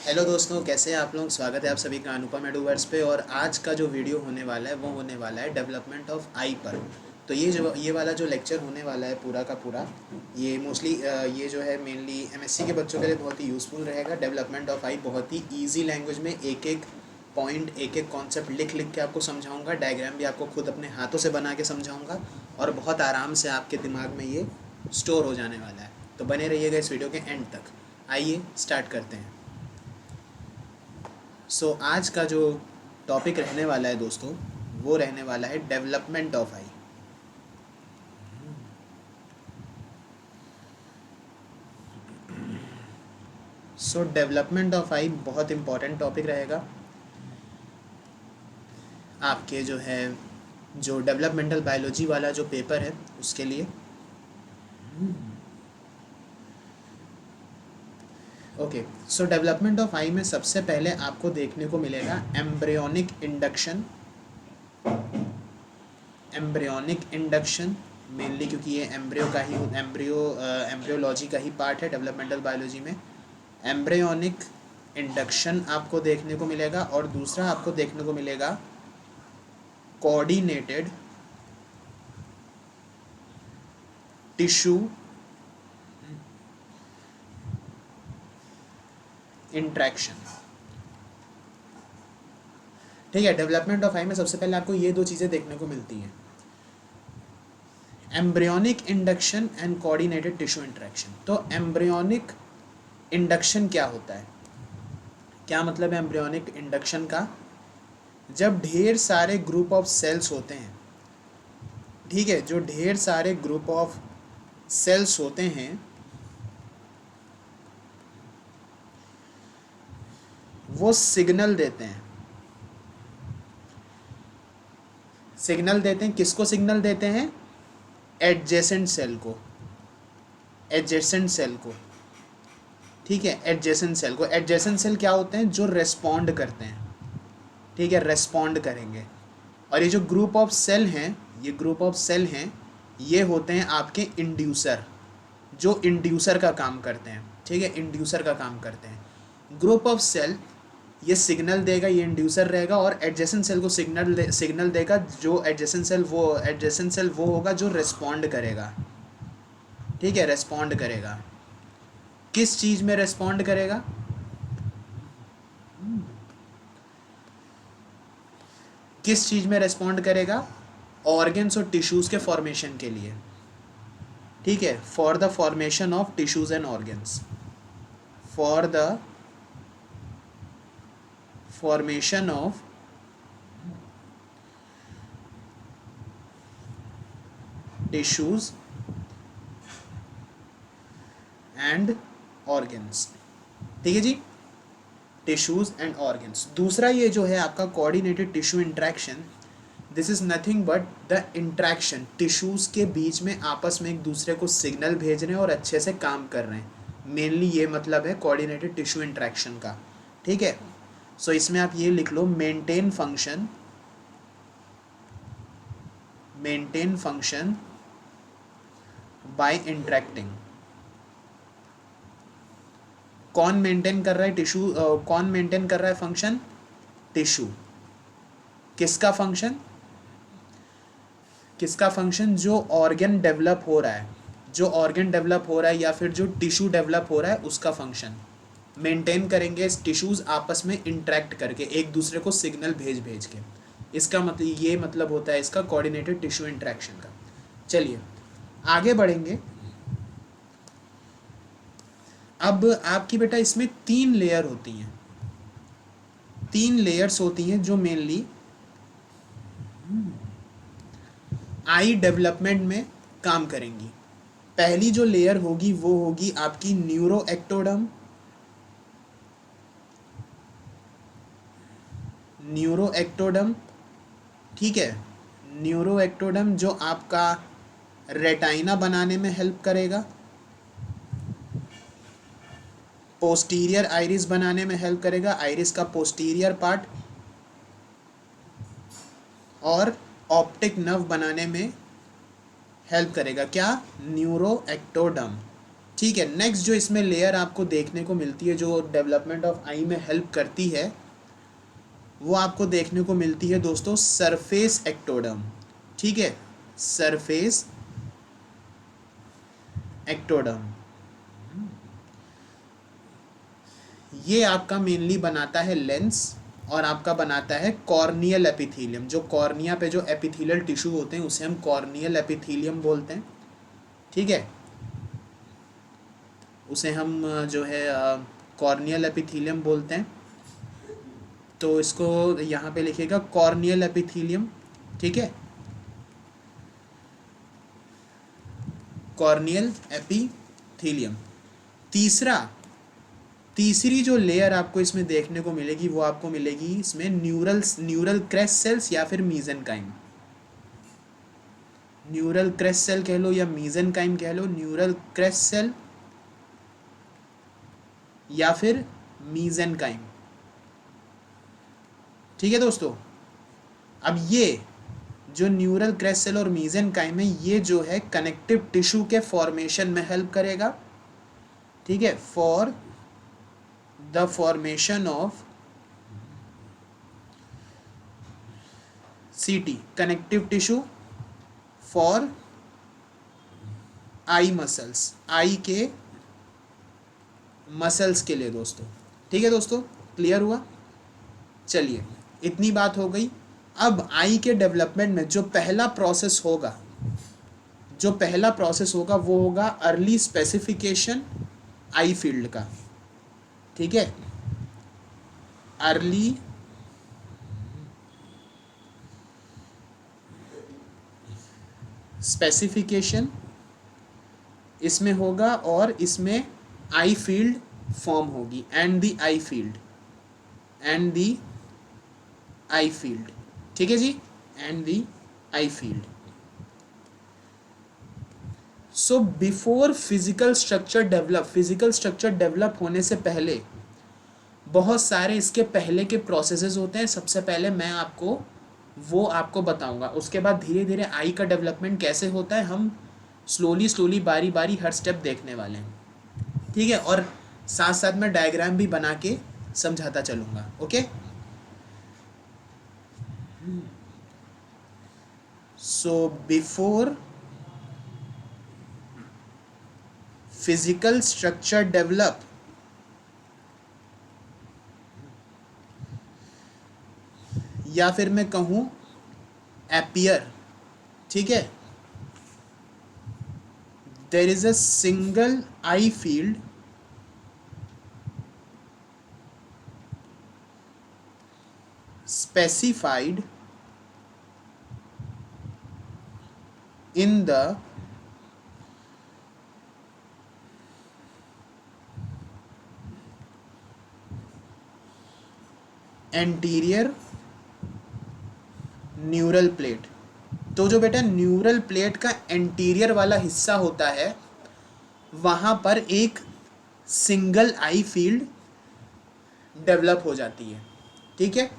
Hello दोस्तों, कैसे हैं आप लोग। स्वागत है आप सभी का अनुपम एडुवर्ड्स पे। और आज का जो वीडियो होने वाला है वो होने वाला है डेवलपमेंट ऑफ आई पर। तो ये वाला जो लेक्चर होने वाला है पूरा का पूरा, ये मोस्टली ये जो है मेनली एमएससी के बच्चों के लिए बहुत ही यूज़फुल रहेगा। डेवलपमेंट ऑफ आई बहुत ही ईजी लैंग्वेज में एक एक पॉइंट एक एक कॉन्सेप्ट लिख लिख के आपको समझाऊंगा। डायग्राम भी आपको खुद अपने हाथों से बना के समझाऊंगा और बहुत आराम से आपके दिमाग में ये स्टोर हो जाने वाला है। तो बने रहिएगा इस वीडियो के एंड तक। आइए स्टार्ट करते हैं। आज का जो टॉपिक रहने वाला है दोस्तों, वो रहने वाला है development of eye. Development of eye बहुत इम्पॉर्टेंट टॉपिक रहेगा आपके जो है जो डेवलपमेंटल बायोलॉजी वाला जो पेपर है उसके लिए। ओके, डेवलपमेंट ऑफ आई में सबसे पहले आपको देखने को मिलेगा embryonic induction. Embryonic induction mainly क्योंकि ये एम्ब्रियोलॉजी का ही पार्ट है डेवलपमेंटल बायोलॉजी में। एम्ब्रियोनिक इंडक्शन आपको देखने को मिलेगा और दूसरा आपको देखने को मिलेगा कोऑर्डिनेटेड टिश्यू इंट्रैक्शन। ठीक है, डेवलपमेंट ऑफ आई में सबसे पहले आपको ये दो चीज़ें देखने को मिलती हैं, embryonic induction and coordinated tissue interaction. तो एम्ब्रियोनिक इंडक्शन क्या होता है, क्या मतलब है एम्ब्रियोनिक इंडक्शन का? जब ढेर सारे ग्रुप ऑफ सेल्स होते हैं, ठीक है, जो ढेर सारे ग्रुप ऑफ सेल्स होते हैं वो सिग्नल देते हैं। सिग्नल देते हैं किसको? सिग्नल देते हैं एडजेसेंट सेल को। एडजेसेंट सेल को, ठीक है, एडजेसेंट सेल को। एडजेसेंट सेल क्या होते हैं? जो रेस्पॉन्ड करते हैं, ठीक है, रेस्पॉन्ड करेंगे। और ये जो ग्रुप ऑफ सेल हैं, ये ग्रुप ऑफ सेल हैं, ये होते हैं आपके इंड्यूसर, जो इंड्यूसर का काम करते हैं, ठीक है, इंड्यूसर का काम करते हैं। ग्रुप ऑफ सेल ये सिग्नल देगा, ये इंड्यूसर रहेगा, और एडजेसेंट सेल को सिग्नल देगा। जो एडजेसेंट सेल वो होगा जो रेस्पॉन्ड करेगा, ठीक है, रेस्पॉन्ड करेगा। किस चीज़ में रेस्पॉन्ड करेगा? किस चीज़ में रेस्पॉन्ड करेगा? ऑर्गन्स और टिश्यूज़ के फॉर्मेशन के लिए, ठीक है, for the formation of tissues and organs. For the formation of tissues and organs, ठीक है जी, टिश्यूज़ एंड ऑर्गन्स। दूसरा ये जो है आपका coordinated tissue interaction, this is nothing but the interaction, tissues के बीच में आपस में एक दूसरे को सिग्नल भेज रहे हैं और अच्छे से काम कर रहे हैं। मेनली ये मतलब है कोऑर्डिनेटेड टिश्यू इंट्रैक्शन का, ठीक है। इसमें आप ये लिख लो, मेंटेन फंक्शन बाय इंट्रैक्टिंग। कौन मेंटेन कर रहा है टिश्यू? कौन मेंटेन कर रहा है फंक्शन? टिश्यू। किसका फंक्शन? किसका फंक्शन? जो ऑर्गन डेवलप हो रहा है, जो ऑर्गन डेवलप हो रहा है या फिर जो टिश्यू डेवलप हो रहा है उसका फंक्शन मेंटेन करेंगे टिश्यूज़ आपस में इंटरेक्ट करके, एक दूसरे को सिग्नल भेज भेज के। इसका मतलब ये मतलब होता है इसका कोऑर्डिनेटेड टिश्यू इंटरेक्शन का। चलिए आगे बढ़ेंगे। अब आपकी बेटा इसमें 3 लेयर होती हैं, 3 लेयर्स होती हैं जो मेनली आई डेवलपमेंट में काम करेंगी। पहली जो लेयर होगी वो होगी आपकी न्यूरोएक्टोडर्म। न्यूरोएक्टोडर्म, ठीक है, न्यूरोएक्टोडर्म जो आपका रेटाइना बनाने में हेल्प करेगा, पोस्टीरियर आइरिस बनाने में हेल्प करेगा, आइरिस का पोस्टीरियर पार्ट, और ऑप्टिक नर्व बनाने में हेल्प करेगा। क्या? न्यूरोएक्टोडर्म, ठीक है, नेक्स्ट जो इसमें लेयर आपको देखने को मिलती है जो डेवलपमेंट ऑफ आई में हेल्प करती है, वो आपको देखने को मिलती है दोस्तों सरफेस एक्टोडर्म। ठीक है, सरफेस एक्टोडर्म ये आपका मेनली बनाता है लेंस और आपका बनाता है कॉर्नियल एपिथेलियम। जो कॉर्निया पे जो एपिथेलियल टिश्यू होते हैं उसे हम कॉर्नियल एपिथेलियम बोलते हैं। ठीक है, उसे हम जो है कॉर्नियल एपिथेलियम बोलते हैं। तो इसको यहाँ पे लिखिएगा कॉर्नियल एपिथेलियम। ठीक है, कॉर्नियल एपिथेलियम। तीसरी जो लेयर आपको इसमें देखने को मिलेगी वो आपको मिलेगी इसमें न्यूरल क्रेस्ट सेल्स या फिर मीजेनकाइम। न्यूरल क्रेस्ट सेल कह लो या मीजेनकाइम कह लो, न्यूरल क्रेस्ट सेल या फिर मीजेनकाइम। ठीक है दोस्तों, अब ये जो न्यूरल क्रेस्ट सेल और मीजेनकाइम है ये जो है कनेक्टिव टिश्यू के फॉर्मेशन में हेल्प करेगा। ठीक है, for the formation of CT, connective tissue for eye muscles, eye के मसल्स के लिए दोस्तों। ठीक है दोस्तों, क्लियर हुआ? चलिए, इतनी बात हो गई। अब आई के डेवलपमेंट में जो पहला प्रोसेस होगा वो होगा अर्ली स्पेसिफिकेशन आई फील्ड का। ठीक है, अर्ली स्पेसिफिकेशन इसमें होगा और इसमें आई फील्ड फॉर्म होगी एंड द आई फील्ड। ठीक है जी, and the eye field. So before physical structure develop होने से पहले बहुत सारे इसके पहले के प्रोसेसेस होते हैं। सबसे पहले मैं आपको बताऊंगा, उसके बाद धीरे धीरे आई का डेवलपमेंट कैसे होता है हम स्लोली बारी बारी हर स्टेप देखने वाले हैं। ठीक है, और साथ साथ में डायग्राम भी बना के समझाता चलूँगा। Okay, so before physical structure develop या फिर मैं कहूँ अपीयर, ठीक है, there is a single eye field specified in the anterior neural plate. तो जो बेटा न्यूरल प्लेट का एंटीरियर वाला हिस्सा होता है वहाँ पर एक सिंगल आई फील्ड डेवलप हो जाती है। ठीक है,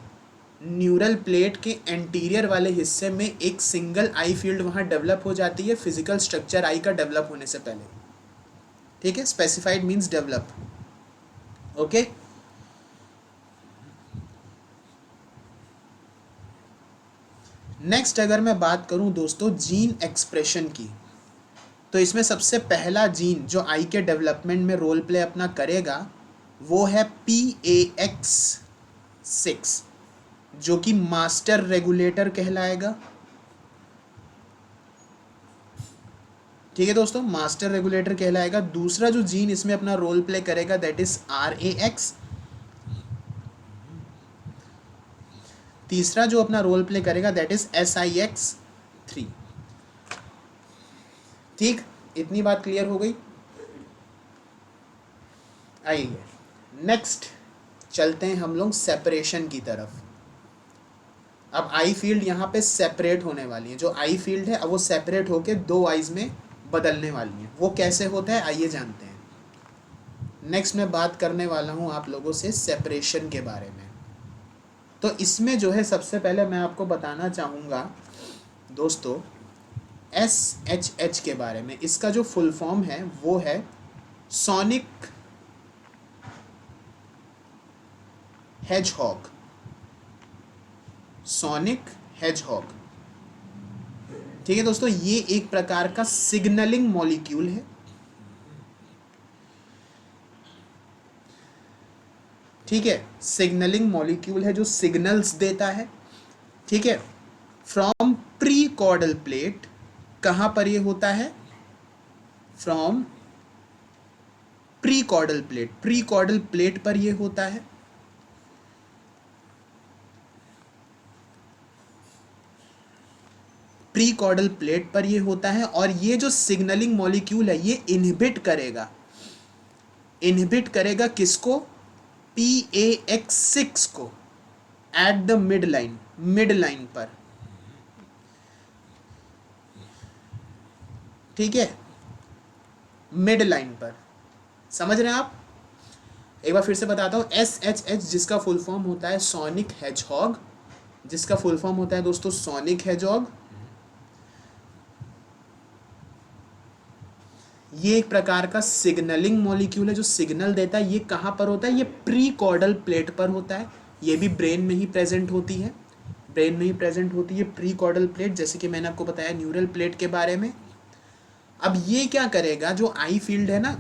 न्यूरल प्लेट के एंटीरियर वाले हिस्से में एक सिंगल आई फील्ड वहाँ डेवलप हो जाती है फिजिकल स्ट्रक्चर आई का डेवलप होने से पहले। ठीक है, specified means develop. Okay, next अगर मैं बात करूं दोस्तों जीन एक्सप्रेशन की, तो इसमें सबसे पहला जीन जो आई के डेवलपमेंट में रोल प्ले अपना करेगा वो है PAX6 जो कि मास्टर रेगुलेटर कहलाएगा। ठीक है दोस्तों, मास्टर रेगुलेटर कहलाएगा। दूसरा जो जीन इसमें अपना रोल प्ले करेगा दैट इज RAX। तीसरा जो अपना रोल प्ले करेगा दैट इज SIX3। ठीक, इतनी बात क्लियर हो गई। आइए नेक्स्ट चलते हैं हम लोग सेपरेशन की तरफ। अब आई फील्ड यहाँ पे सेपरेट होने वाली है। जो आई फील्ड है अब वो सेपरेट होके दो आईज में बदलने वाली है। वो कैसे होता है आइए जानते हैं। नेक्स्ट मैं बात करने वाला हूँ आप लोगों से सेपरेशन के बारे में। तो इसमें जो है सबसे पहले मैं आपको बताना चाहूँगा दोस्तों SHH के बारे में। इसका जो फुल फॉर्म है वो है सोनिक हेजहॉग, सोनिक हेजहॉग। ठीक है दोस्तों, ये एक प्रकार का सिग्नलिंग मॉलिक्यूल है। ठीक है, सिग्नलिंग मॉलिक्यूल है जो सिग्नल्स देता है। ठीक है, फ्रॉम प्री कॉर्डल प्लेट, कहां पर ये होता है? From prechordal plate, prechordal plate पर ये होता है। प्री कॉर्डल प्लेट पर ये होता है, और ये जो सिग्नलिंग मॉलिक्यूल है ये इनहिबिट करेगा किसको? PAX6 को एट द मिड लाइन पर। ठीक है, मिड लाइन पर। समझ रहे हैं आप? एक बार फिर से बताता हूं, SHH जिसका फुल फॉर्म होता है सोनिक हेजहॉग, जिसका फुल फॉर्म होता है दोस्तों सोनिक हेजहॉग, ये एक प्रकार का सिग्नलिंग मॉलिक्यूल है जो सिग्नल देता है। ये कहाँ पर होता है? ये प्री कॉर्डल प्लेट पर होता है। ये भी ब्रेन में ही प्रेजेंट होती है, ब्रेन में ही प्रेजेंट होती है प्री कॉर्डल प्लेट, जैसे कि मैंने आपको बताया न्यूरल प्लेट के बारे में। अब ये क्या करेगा, जो आई फील्ड है ना,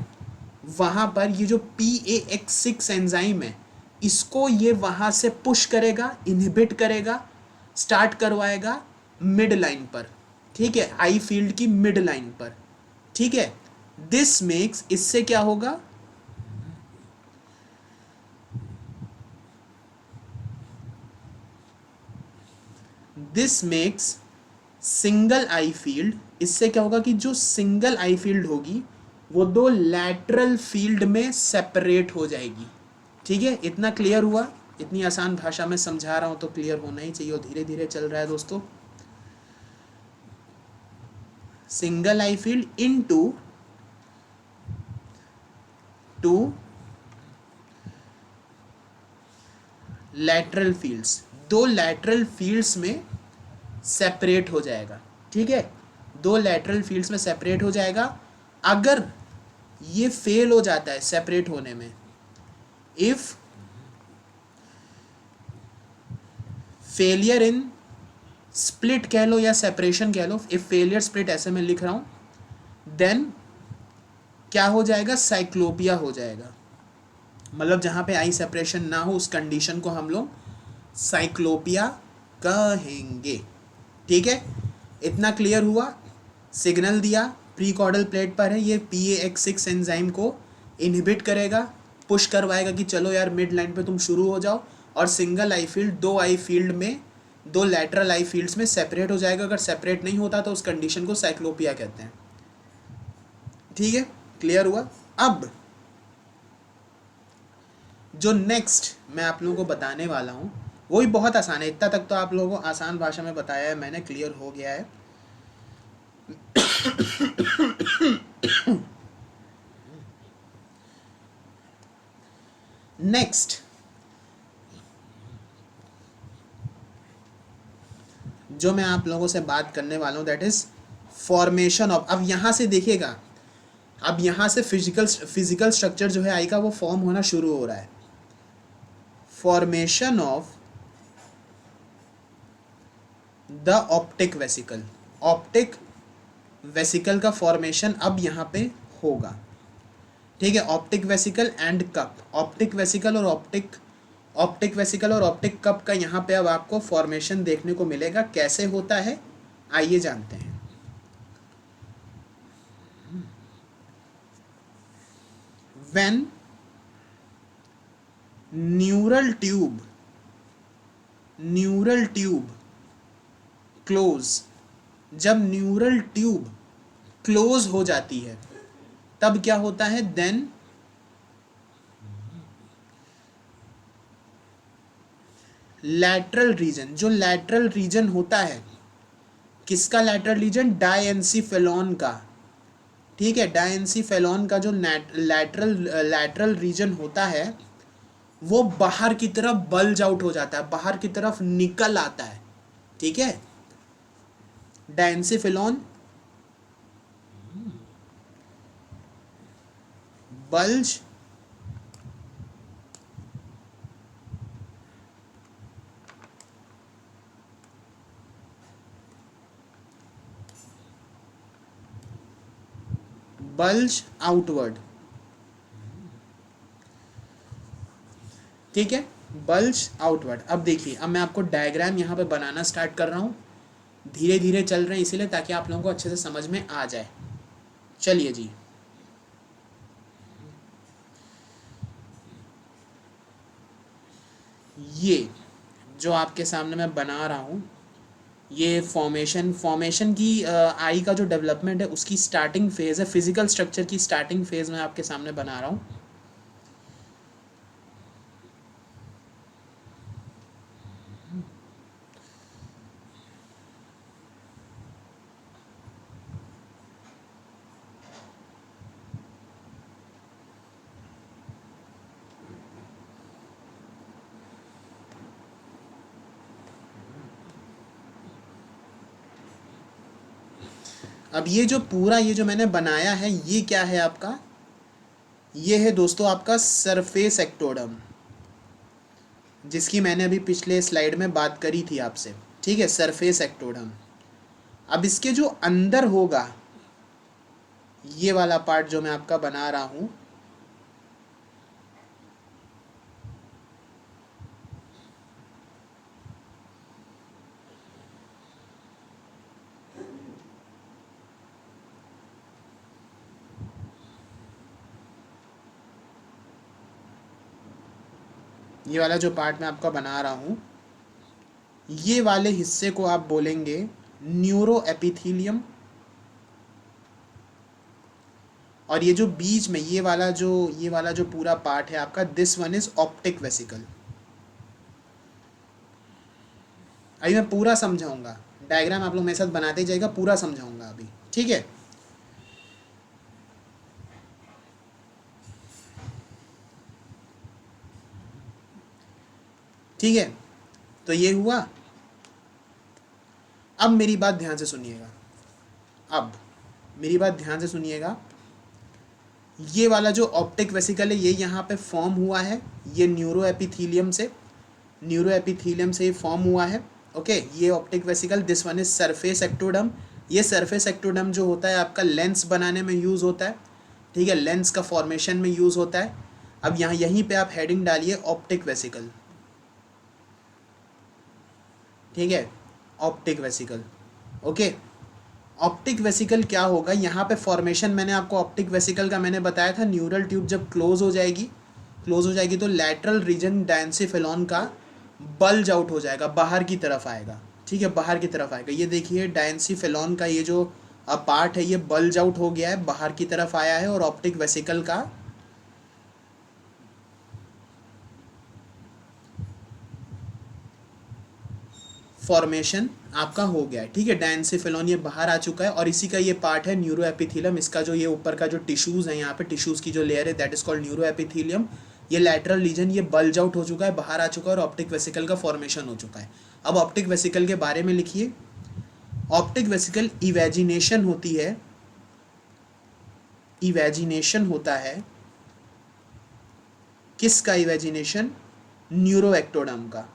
वहाँ पर ये जो PAX6 एंजाइम है, इसको ये वहाँ से पुश करेगा, इनहिबिट करेगा, स्टार्ट करवाएगा मिड लाइन पर। ठीक है, आई फील्ड की मिड लाइन पर। ठीक है, दिस मेक्स, इससे क्या होगा? This makes single eye field, इससे क्या होगा कि जो सिंगल आई फील्ड होगी वो दो लैटरल फील्ड में सेपरेट हो जाएगी। ठीक है, इतना क्लियर हुआ? इतनी आसान भाषा में समझा रहा हूं तो क्लियर होना ही चाहिए, और धीरे धीरे चल रहा है दोस्तों। Single eye field into two lateral fields, दो लैटरल फील्ड्स में सेपरेट हो जाएगा। ठीक है, दो लैटरल फील्ड्स में सेपरेट हो जाएगा। अगर ये फेल हो जाता है सेपरेट होने में, इफ फेलियर इन स्प्लिट कह लो या सेपरेशन कह लो, इफ फेलियर स्प्लिट ऐसे मैं लिख रहा हूं, देन क्या हो जाएगा? साइक्लोपिया हो जाएगा। मतलब जहां पे आई सेपरेशन ना हो उस कंडीशन को हम लोग साइक्लोपिया कहेंगे। ठीक है, इतना क्लियर हुआ? सिग्नल दिया, प्री कॉर्डल प्लेट पर है, ये PAX6 एंजाइम को इनहिबिट करेगा, पुश करवाएगा कि चलो यार मिड लाइन पे तुम शुरू हो जाओ, और सिंगल आई फील्ड दो आई फील्ड में, दो लैटरल आई फील्ड्स में सेपरेट हो जाएगा। अगर सेपरेट नहीं होता तो उस कंडीशन को साइक्लोपिया कहते हैं। ठीक है, क्लियर हुआ? अब जो नेक्स्ट मैं आप लोगों को बताने वाला हूँ वो भी बहुत आसान है। इतना तक तो आप लोगों को आसान भाषा में बताया है मैंने, क्लियर हो गया है। नेक्स्ट जो मैं आप लोगों से बात करने वाला हूँ दैट इज फॉर्मेशन ऑफ। अब यहाँ से देखिएगा, अब यहाँ से फिजिकल स्ट्रक्चर जो है आई का वो फॉर्म होना शुरू हो रहा है। Formation of the optic vesicle, optic vesicle का फॉर्मेशन अब यहाँ पे होगा। ठीक है, optic vesicle and cup, optic vesicle और ऑप्टिक वेसिकल और ऑप्टिक कप का यहाँ पे अब आपको फॉर्मेशन देखने को मिलेगा। कैसे होता है आइए जानते हैं। व्हेन न्यूरल ट्यूब क्लोज, जब न्यूरल ट्यूब क्लोज हो जाती है तब क्या होता है? देन लैटरल रीजन, जो लैटरल रीजन होता है, किसका लैटरल रीजन? डायएंसीफेलॉन का। ठीक है, डायएंसीफेलॉन का जो लैटरल रीजन होता है वो बाहर की तरफ बल्ज आउट हो जाता है, बाहर की तरफ निकल आता है। ठीक है, डायएंसीफेलॉन bulge आउटवर्ड, ठीक है, बल्ज आउटवर्ड। अब देखिए, अब मैं आपको डायग्राम यहाँ पे बनाना स्टार्ट कर रहा हूँ, धीरे धीरे चल रहे हैं इसीलिए ताकि आप लोगों को अच्छे से समझ में आ जाए। चलिए जी, ये जो आपके सामने मैं बना रहा हूँ, ये फॉर्मेशन की आई का जो डेवलपमेंट है उसकी स्टार्टिंग फेज़ है, फिजिकल स्ट्रक्चर की स्टार्टिंग फेज़ मैं आपके सामने बना रहा हूँ। अब ये जो पूरा ये जो मैंने बनाया है ये क्या है आपका, ये है दोस्तों आपका सरफेस एक्टोडर्म, जिसकी मैंने अभी पिछले स्लाइड में बात करी थी आपसे, ठीक है, सरफेस एक्टोडर्म। अब इसके जो अंदर होगा ये वाला पार्ट जो मैं आपका बना रहा हूँ, ये वाला जो पार्ट मैं आपका बना रहा हूँ, ये वाले हिस्से को आप बोलेंगे न्यूरो एपिथीलियम, और ये जो बीच में ये वाला जो पूरा पार्ट है आपका, this one is optic vesicle. अभी मैं पूरा समझाऊंगा, डायग्राम आप लोग मेरे साथ बनाते जाइएगा, पूरा समझाऊंगा अभी, ठीक है। ठीक है, तो ये हुआ। अब मेरी बात ध्यान से सुनिएगा, अब मेरी बात ध्यान से सुनिएगा। ये वाला जो ऑप्टिक वेसिकल है ये यहाँ पे फॉर्म हुआ है, ये न्यूरो एपिथीलियम से ये फॉर्म हुआ है। ओके, ये optic vesicle, this one is surface ectoderm. ये सरफेस एक्टोडर्म जो होता है आपका लेंस बनाने में यूज़ होता है, ठीक है, लेंस का फॉर्मेशन में यूज़ होता है। अब यहाँ यहीं पे आप हेडिंग डालिए ऑप्टिक वेसिकल, ठीक है, optic vesicle. Okay, optic vesicle क्या होगा, यहाँ पे फॉर्मेशन मैंने आपको ऑप्टिक वेसिकल का मैंने बताया था, न्यूरल ट्यूब जब क्लोज हो जाएगी तो लैटरल रीजन डायंसिफेलॉन का बल्ज आउट हो जाएगा, बाहर की तरफ आएगा, ठीक है, बाहर की तरफ आएगा। ये देखिए डायंसिफेलॉन का ये जो पार्ट है ये बल्ज आउट हो गया है, बाहर की तरफ आया है, और ऑप्टिक वेसिकल का फॉर्मेशन आपका हो गया है, ठीक है। डायंसिफेलॉन ये बाहर आ चुका है, और इसी का ये पार्ट है न्यूरो एपिथीलियम। इसका जो ये ऊपर का जो टिश्यूज़ है, यहाँ पे टिश्यूज़ की जो लेयर है that is called neuro epithelium. ये लैटरल रीजन ये बल्ज आउट हो चुका है, बाहर आ चुका है, और ऑप्टिक वेसिकल का फॉर्मेशन हो चुका है। अब ऑप्टिक वेसिकल के बारे में लिखिए। ऑप्टिक वेसिकल इवेजिनेशन होती है, इवेजिनेशन होता है किसका इवेजिनेशन, न्यूरो एक्टोडर्म का।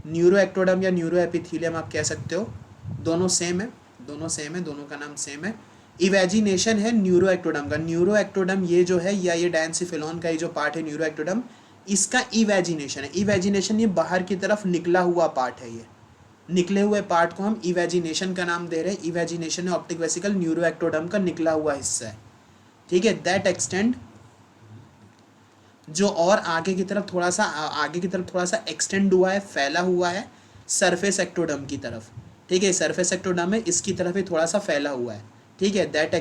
न्यूरो एक्टोडर्म या न्यूरो एपिथीलियम आप कह सकते हो, दोनों सेम है, दोनों का नाम सेम है। इवेजिनेशन है न्यूरो एक्टोडर्म का। न्यूरो एक्टोडर्म ये जो है, या ये डायंसिफेलॉन का ये जो पार्ट है न्यूरो एक्टोडर्म, इसका इवेजिनेशन है। इवेजिनेशन ये बाहर की तरफ निकला हुआ पार्ट है, ये निकले हुए पार्ट को हम इवेजिनेशन का नाम दे रहे हैं। इवेजिनेशन है ऑप्टिक वेसिकल न्यूरो एक्टोडर्म का निकला हुआ हिस्सा है, ठीक है। दैट एक्सटेंड जो और आगे की तरफ थोड़ा सा एक्सटेंड हुआ है, फैला हुआ है सरफेस एक्टोडर्म की तरफ, ठीक है। सरफेस एक्टोडर्म है, इसकी तरफ ही थोड़ा सा फैला हुआ है, ठीक है। That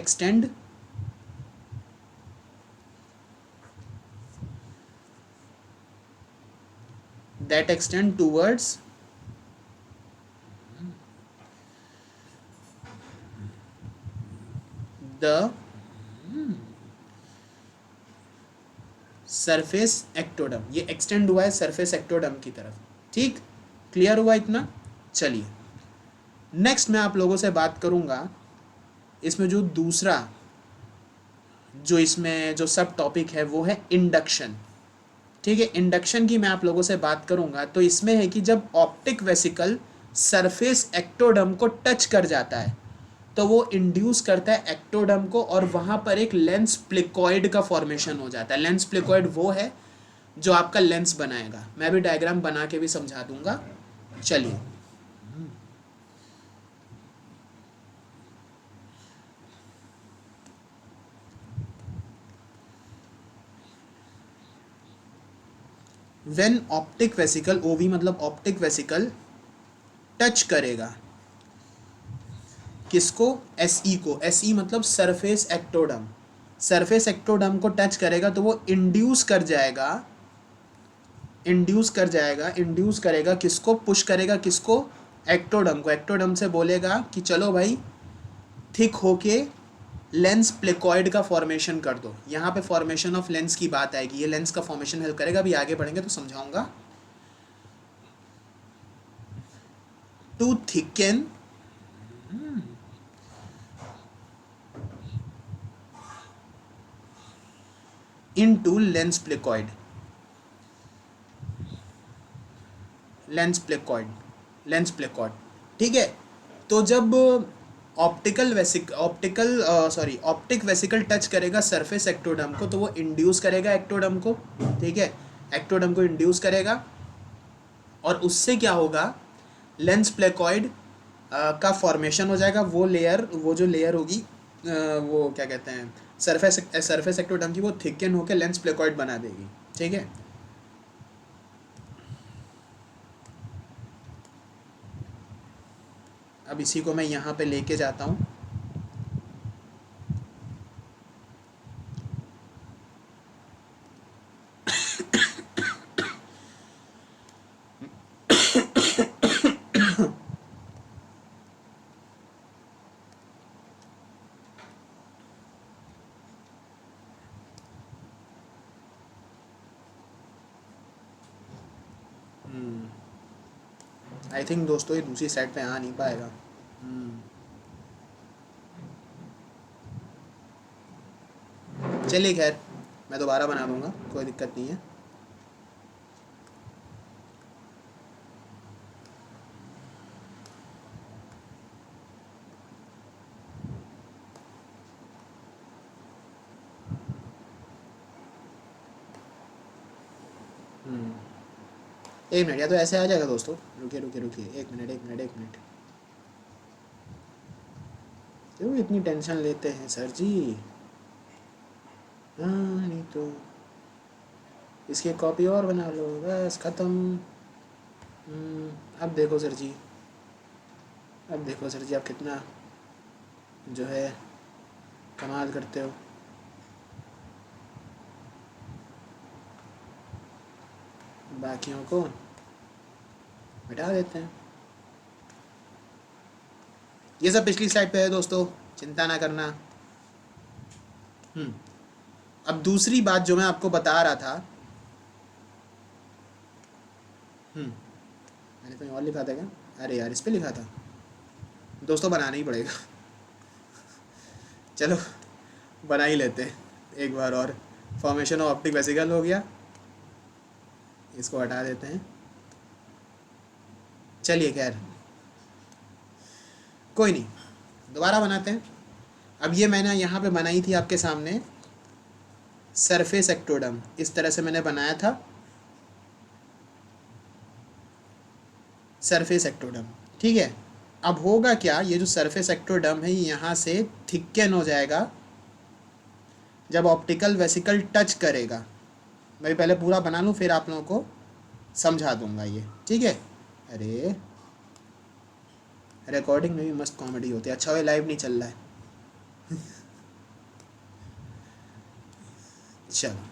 extend towards the surface ectoderm, ये एक्सटेंड हुआ है सरफेस एक्टोडर्म की तरफ, ठीक। क्लियर हुआ इतना? चलिए नेक्स्ट मैं आप लोगों से बात करूंगा इसमें जो दूसरा जो इसमें जो सब टॉपिक है वो है इंडक्शन। ठीक है, इंडक्शन की मैं आप लोगों से बात करूंगा तो इसमें है कि जब ऑप्टिक वेसिकल सरफेस एक्टोडर्म को टच कर जाता है तो वो इंड्यूस करता है एक्टोडर्म को, और वहाँ पर एक लेंस प्लिकॉइड का फॉर्मेशन हो जाता है। लेंस प्लिकॉइड वो है जो आपका लेंस बनाएगा। मैं भी डायग्राम बना के भी समझा दूंगा। चलिए, व्हेन ऑप्टिक वेसिकल, ओवी मतलब ऑप्टिक वेसिकल, टच करेगा किसको, एसई को। एसई मतलब सरफेस एक्टोडर्म। सरफेस एक्टोडर्म को टच करेगा तो वो इंड्यूस कर जाएगा, इंड्यूस करेगा किसको, पुश करेगा किसको, एक्टोडर्म को। एक्टोडर्म से बोलेगा कि चलो भाई थिक होके लेंस प्लेकॉइड का फॉर्मेशन कर दो। यहाँ पे फॉर्मेशन ऑफ लेंस की बात आएगी, ये लेंस का फॉर्मेशन हेल्प करेगा। अभी आगे बढ़ेंगे तो समझाऊंगा। To thicken into lens placode, lens placode, lens placode. ठीक है, तो जब ऑप्टिक वेसिकल टच करेगा सरफेस एक्टोडर्म को तो वो इंड्यूस करेगा एक्टोडर्म को। ठीक है, एक्टोडर्म को इंड्यूस करेगा और उससे क्या होगा, लेंस प्लेकॉइड का फॉर्मेशन हो जाएगा। वो लेयर, वो जो लेयर होगी वो क्या कहते हैं, सरफेस एक्टोडर्म की, वो थिकन होकर लेंस प्लेकॉइड बना देगी। ठीक है, अब इसी को मैं यहाँ पे लेके जाता हूँ। आई थिंक दोस्तों ये दूसरी साइड पे आ नहीं पाएगा। चलिए खैर, मैं दोबारा बना दूंगा, कोई दिक्कत नहीं है। एक मिनट, या तो ऐसे आ जाएगा दोस्तों। रुकिए रुकिए रुकिए, एक मिनट एक मिनट एक मिनट। क्यों इतनी टेंशन लेते हैं सर जी। हाँ, नहीं तो इसकी एक कॉपी और बना लो, बस ख़त्म। अब देखो सर जी, अब देखो सर जी, आप कितना जो है कमाल करते हो। बाकियों को मिटा देते हैं। ये सब पिछली स्लाइड पे है दोस्तों, चिंता ना करना। अब दूसरी बात जो मैं आपको बता रहा था, मैंने कहीं और लिखा था क्या? अरे यार, इस पे लिखा था दोस्तों, बनाना ही पड़ेगा। चलो बना ही लेते हैं एक बार और। फॉर्मेशन ऑफ ऑप्टिक वेसिकल हो गया, इसको हटा देते हैं। चलिए खैर, कोई नहीं, दोबारा बनाते हैं। अब ये मैंने यहाँ पे बनाई थी आपके सामने सरफेस एक्टोडम, इस तरह से मैंने बनाया था सरफेस एक्टोडम। ठीक है, अब होगा क्या, ये जो सरफेस एक्टोडम है यहाँ से थिकन हो जाएगा जब ऑप्टिकल वेसिकल टच करेगा। मैं पहले पूरा बना लूँ फिर आप लोगों को समझा दूंगा ये। ठीक है, अरे रिकॉर्डिंग में भी मस्त कॉमेडी होती है। अच्छा वो लाइव नहीं चल रहा है। चलो,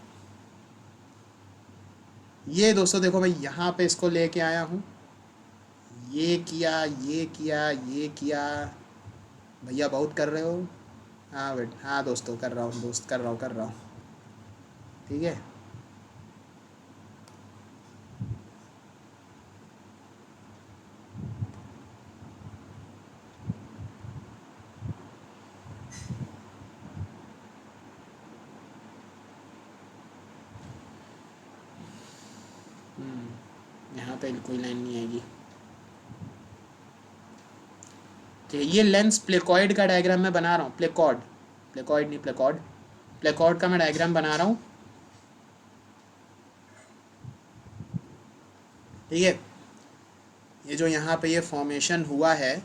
ये दोस्तों देखो, मैं यहाँ पे इसको लेके आया हूँ। ये किया, ये किया, ये किया। भैया बहुत कर रहे हो। हाँ बेट, हाँ दोस्तों कर रहा हूँ, दोस्त कर रहा हूँ, कर रहा हूँ। ठीक है, पे कोई लाइन नहीं आएगी। ठीक है, ये लेंस प्लेकॉइड का डायग्राम मैं बना रहा हूँ, प्लेकॉइड नहीं, प्लेकॉइड का मैं डायग्राम बना रहा हूँ। ठीक है, ये जो यहाँ पे ये फॉर्मेशन हुआ है,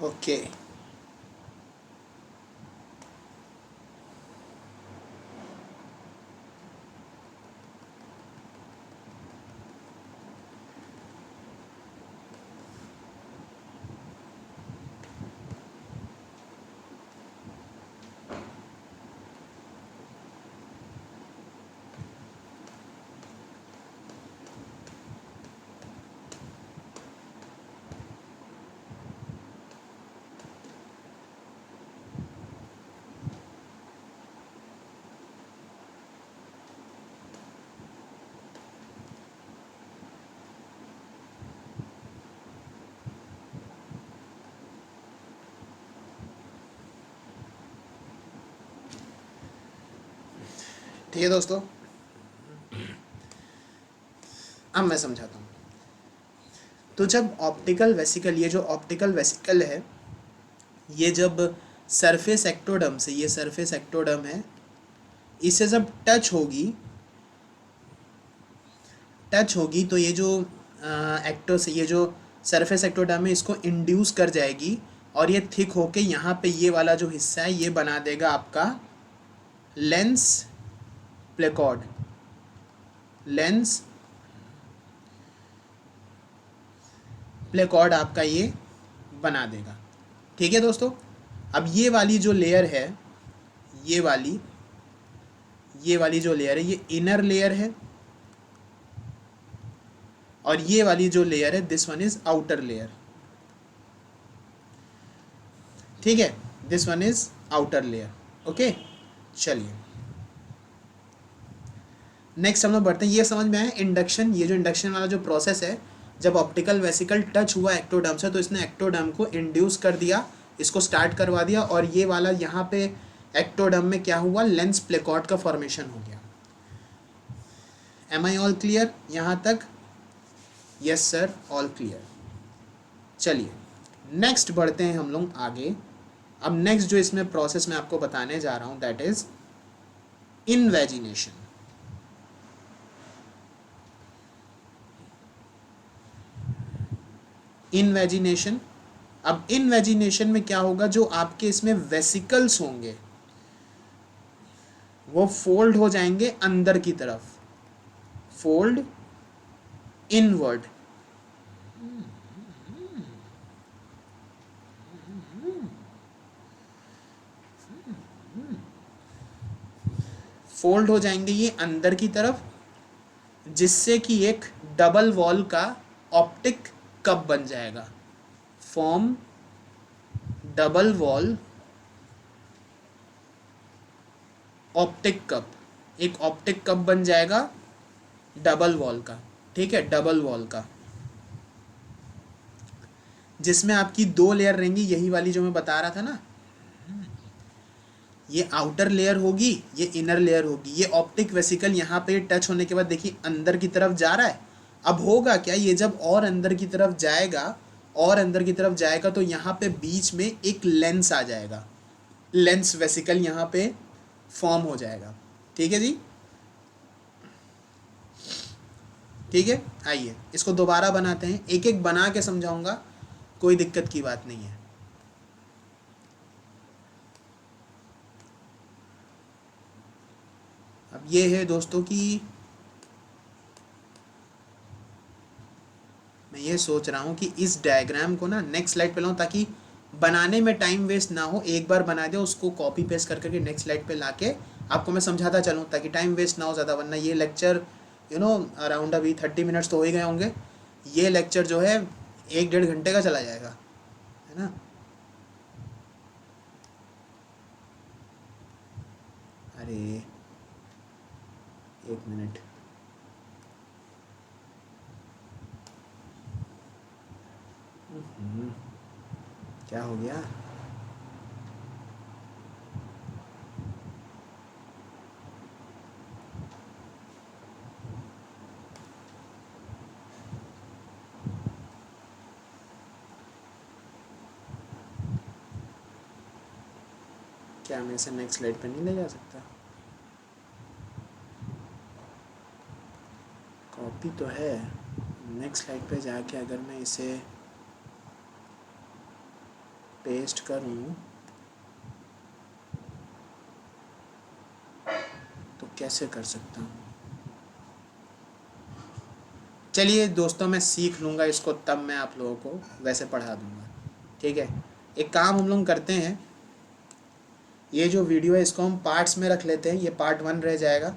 ओके। ठीक है दोस्तों, अब मैं समझाता हूँ। तो जब ऑप्टिकल वेसिकल, ये जो ऑप्टिकल वेसिकल है, ये जब सरफेस एक्टोडर्म से, ये सरफेस एक्टोडर्म है, इससे जब टच होगी तो ये जो एक्टो से, ये जो सरफेस एक्टोडर्म है, इसको इंड्यूस कर जाएगी और ये थिक होके यहाँ पे ये वाला जो हिस्सा है ये बना देगा आपका लेंस प्लेकॉर्ड। लेंस प्लेकॉर्ड आपका ये बना देगा। ठीक है दोस्तों, अब ये वाली जो लेयर है, ये वाली जो लेयर है, ये इनर लेयर है, और ये वाली जो लेयर है, this one is outer layer. ठीक है, this one is outer layer. Okay, चलिए नेक्स्ट हम लोग बढ़ते हैं। ये समझ में आया इंडक्शन, ये जो इंडक्शन वाला जो प्रोसेस है, जब ऑप्टिकल वेसिकल टच हुआ एक्टोडर्म से तो इसने एक्टोडर्म को इंड्यूस कर दिया, इसको स्टार्ट करवा दिया, और ये वाला यहाँ पे एक्टोडर्म में क्या हुआ, लेंस प्लेकॉर्ड का फॉर्मेशन हो गया। एम आई ऑल क्लियर यहाँ तक? Yes sir, all clear. चलिए नेक्स्ट बढ़ते हैं हम लोग आगे। अब नेक्स्ट जो इसमें प्रोसेस मैं आपको बताने जा रहा हूँ, दैट इज इनवेजिनेशन। इनवेजिनेशन, अब इनवेजिनेशन में क्या होगा, जो आपके इसमें वेसिकल्स होंगे वो फोल्ड हो जाएंगे अंदर की तरफ, फोल्ड इनवर्ड। फोल्ड हो जाएंगे ये अंदर की तरफ, जिससे कि एक डबल वॉल का ऑप्टिक कप बन जाएगा। Form double wall optic cup, एक ऑप्टिक कप बन जाएगा डबल वॉल का। ठीक है, डबल वॉल का, जिसमें आपकी 2 लेयर रहेंगी, यही वाली जो मैं बता रहा था ना, ये आउटर लेयर होगी, ये इनर लेयर होगी। ये ऑप्टिक वेसिकल यहाँ पे टच होने के बाद देखिए अंदर की तरफ जा रहा है। अब होगा क्या, ये जब और अंदर की तरफ जाएगा, और अंदर की तरफ जाएगा तो यहाँ पे बीच में एक लेंस आ जाएगा, लेंस वेसिकल यहाँ पे फॉर्म हो जाएगा। ठीक है जी, ठीक है। आइए इसको दोबारा बनाते हैं, एक एक बना के समझाऊंगा, कोई दिक्कत की बात नहीं है। अब ये है दोस्तों कि मैं ये सोच रहा हूँ कि इस डायग्राम को ना नेक्स्ट स्लाइड पे लाऊं, ताकि बनाने में टाइम वेस्ट ना हो। एक बार बना दे, उसको कॉपी पेस्ट कर करके नेक्स्ट स्लाइड पे लाके आपको मैं समझाता चलूँ, ताकि टाइम वेस्ट ना हो ज़्यादा। वरना ये लेक्चर अराउंड अभी 30 मिनट्स तो हो ही गए होंगे, ये लेक्चर जो है 1-1.5 घंटे का चला जाएगा, है ना। अरे 1 मिनट, क्या हो गया। क्या मैं इसे नेक्स्ट स्लाइड पे नहीं ले जा सकता? कॉपी तो है, नेक्स्ट स्लाइड पे जाके अगर मैं इसे पेस्ट करूँ तो कैसे कर सकता हूँ? चलिए दोस्तों, मैं सीख लूँगा इसको, तब मैं आप लोगों को वैसे पढ़ा दूँगा। ठीक है, एक काम हम लोग करते हैं, ये जो वीडियो है इसको हम पार्ट्स में रख लेते हैं। ये पार्ट 1 रह जाएगा।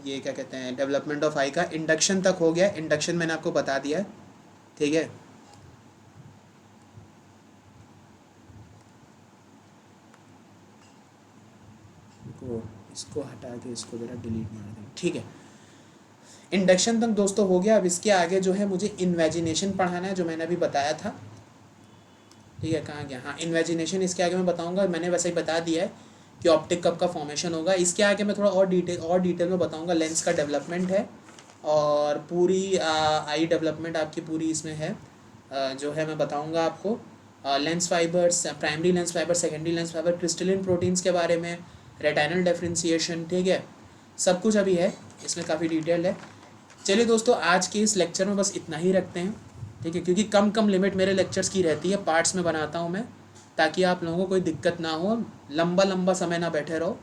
ये क्या कहते हैं, डेवलपमेंट ऑफ आई का इंडक्शन तक हो गया। इंडक्शन मैंने आपको बता दिया है, ठीक है। इसको हटा के इसको ज़रा डिलीट मार दें, ठीक है। इंडक्शन तक दोस्तों हो गया। अब इसके आगे जो है मुझे इन्वेजिनेशन पढ़ाना है, जो मैंने अभी बताया था, ठीक है। कहाँ गया, हाँ, इन्वेजिनेशन इसके आगे मैं बताऊंगा। मैंने वैसे ही बता दिया है कि ऑप्टिक कब का फॉर्मेशन होगा। इसके आगे मैं थोड़ा और डिटेल में बताऊंगा। लेंस का डेवलपमेंट है, और पूरी आई डेवलपमेंट आपकी पूरी इसमें है, जो है मैं बताऊंगा आपको। Lens fibres, primary lens fibre, secondary lens fibre, crystalline proteins के बारे में, रेटाइनल डिफरेंशिएशन, ठीक है। सब कुछ अभी है इसमें, काफ़ी डिटेल है। चलिए दोस्तों, आज के इस लेक्चर में बस इतना ही रखते हैं, ठीक है। क्योंकि कम लिमिट मेरे लेक्चर्स की रहती है, पार्ट्स में बनाता हूँ मैं, ताकि आप लोगों को कोई दिक्कत ना हो, लंबा समय ना बैठे रहो।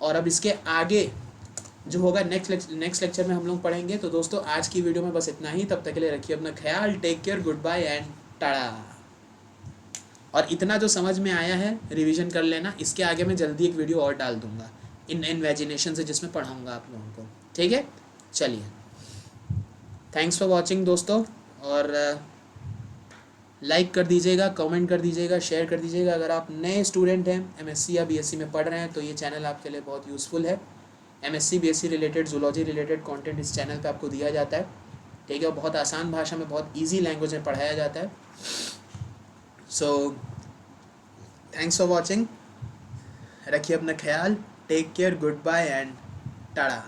और अब इसके आगे जो होगा नेक्स्ट लेक्चर में हम लोग पढ़ेंगे। तो दोस्तों आज की वीडियो में बस इतना ही। तब तक के लिए रखिए अपना ख्याल, take care, good bye and tata. और इतना जो समझ में आया है रिवीजन कर लेना। इसके आगे मैं जल्दी एक वीडियो और डाल दूंगा इन्वेजिनेशन से, जिसमें पढ़ाऊँगा आप लोगों को, ठीक है। चलिए, थैंक्स फॉर वॉचिंग दोस्तों, और लाइक कर दीजिएगा, कमेंट कर दीजिएगा, शेयर कर दीजिएगा। अगर आप नए स्टूडेंट हैं, एमएससी या बीएससी में पढ़ रहे हैं, तो ये चैनल आपके लिए बहुत यूज़फुल है। MSc BSc related, zoology related content इस चैनल पे आपको दिया जाता है, ठीक है। बहुत आसान भाषा में, बहुत इजी लैंग्वेज में पढ़ाया जाता है। सो थैंक्स फॉर वॉचिंग, रखिए अपना ख्याल, take care, good bye and Tata.